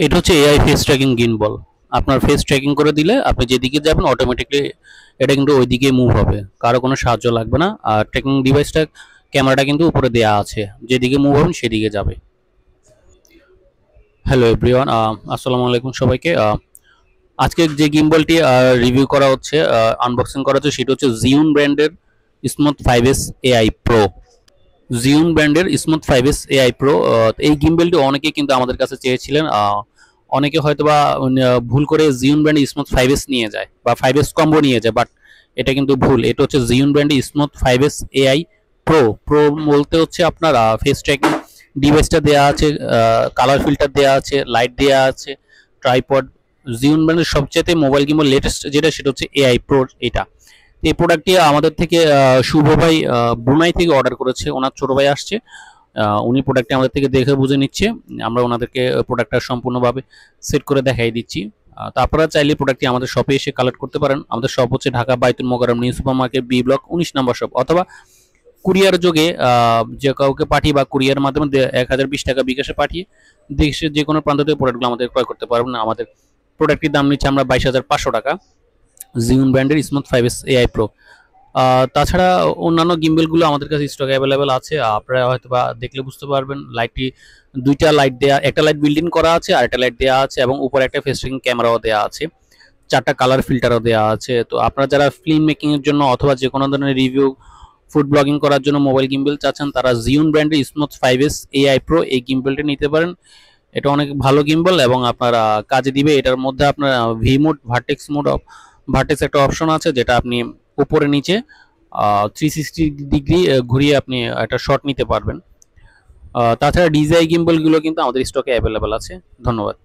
এটা হচ্ছে AI face tracking gimbal. আপনার ফেস ট্র্যাকিং করে দিলে আপনি যেদিকে যাবেন অটোমেটিকলি এটা কিন্তু ওইদিকে মুভ হবে, কারো কোনো সাহায্য লাগবে না। আর ট্র্যাকিং ডিভাইসটা ক্যামেরাটা কিন্তু উপরে দেওয়া আছে, যেদিকে মুভ হবেন সেদিকে যাবে। হ্যালো এভরিওয়ান, আসসালামু আলাইকুম সবাইকে। আজকে যে গিম্বলটি রিভিউ করা হচ্ছে, আনবক্সিং করা হচ্ছে, সেটা হচ্ছে জিওন ব্র্যান্ডের smooth 5S AI pro. Jeon ব্র্যান্ডের স্মুথ 5S এআই প্রো। এই গিম্বলটি অনেকে কিন্তু আমাদের কাছে চেয়েছিলেন। অনেকে হয়তোবা ভুল করে জিওন ব্র্যান্ডের স্মুথ 5S নিয়ে যায় বা 5S কম্বো নিয়ে যায়, বাট এটা কিন্তু ভুল। এটা হচ্ছে জিওন ব্র্যান্ডের smooth 5S AI pro. Pro বলতে হচ্ছে আপনার ফেস ট্র্যাকিং ডিভাইসটা দেওয়া আছে, কালার ফিল্টার দেওয়া আছে, লাইট দেওয়া আছে, ট্রাইপড। জিওন ব্র্যান্ডের সবচেয়ে মোবাইল গিম্বল লেটেস্ট যেটা, সেটা হচ্ছে এআই প্রো। এটা এই প্রোডাক্টটি আমাদের থেকে শুভ ভাই ব্রুনাই থেকে অর্ডার করেছে। ওনার ছোট ভাই আসছে, উনি প্রোডাক্টটি আমাদের থেকে দেখে বুঝে নিচ্ছে। আমরা ওনাদেরকে প্রোডাক্টটা সম্পূর্ণভাবে সেট করে দেখাই দিচ্ছি। তো আপনারা চাইলে প্রোডাক্টটি আমাদের শপে এসে কালেক্ট করতে পারেন। আমাদের শপ হচ্ছে Dhaka Baitul Mokarram new super market, B block, 19 নম্বর শপ। অথবা কুরিয়ার যোগে যে কাউকে পাঠিয়ে বা কুরিয়ার মাধ্যমে 1020 টাকা বিকাশে পাঠিয়ে দেশের যে কোনো প্রান্ত থেকে প্রোডাক্টগুলো আমাদের ক্রয় করতে পারবেন। আমাদের প্রোডাক্টটির দাম নিচ্ছে আমরা 22,500 টাকা, জিওন ব্র্যান্ডের স্মুথ 5S এআই প্রো। তাছাড়া অন্যান্য গিম্বলগুলো আমাদের কাছে স্টক অ্যাভেলেবেল আছে। আপনারা হয়তো বা দেখলে বুঝতে পারবেন। লাইটটি দুইটা লাইট দেয়া, একটা লাইট বিল্ডিং করা আছে আর একটা লাইট দেওয়া আছে, এবং উপরে একটা ফেস ট্র্যাকিং ক্যামেরাও দেওয়া আছে, 4টা কালার ফিল্টারও দেওয়া আছে। তো আপনারা যারা ফিল্ম মেকিং এর জন্য অথবা যে কোনো ধরনের রিভিউ, ফুড ব্লগিং করার জন্য মোবাইল গিম্বল চাচ্ছেন, তারা জিওন ব্র্যান্ডের স্মুথ 5S এআই প্রো এই গিম্বলটি নিতে পারেন। এটা অনেক ভালো গিম্বল এবং আপনারা কাজে দিবে। এটার মধ্যে আপনার V mode, vertex mode, vertex একটা অপশন আছে, যেটা আপনি উপরে নিচে 360 ডিগ্রি ঘুরিয়ে আপনি একটা শট নিতে পারবেন। তাছাড়া ডিজাই গিম্বল গুলো কিন্তু আমাদের স্টকে অ্যাভেলেবেল আছে। ধন্যবাদ।